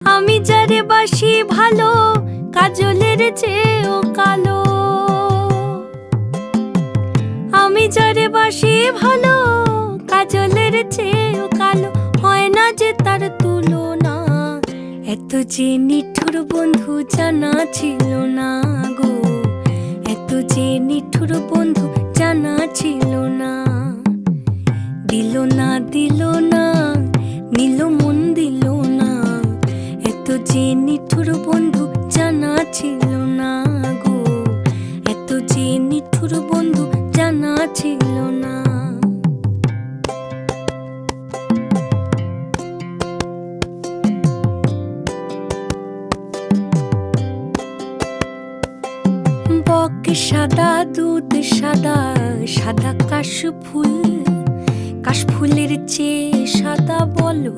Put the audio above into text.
আমি যারে বাসি ভালো, কাজলের চেয়েও কালো। আমি যারে বাসি ভালো, কাজলের চেয়েও কালো। হয় না যে তার তুলনা, এত যে নিঠুর বন্ধু জানা ছিল না গো। এত যে নিঠুর বন্ধু জানা ছিল না। দিল না দিল না, নিল মন দিল না। এত যে নিঠুর বন্ধু জানা ছিল না গো। এত যে নিঠুর বন্ধু জানা ছিল না। বক সাদা, দুধ সাদা, সাদা কাশফুল। কাশফুলের চেয়ে সাদা বলো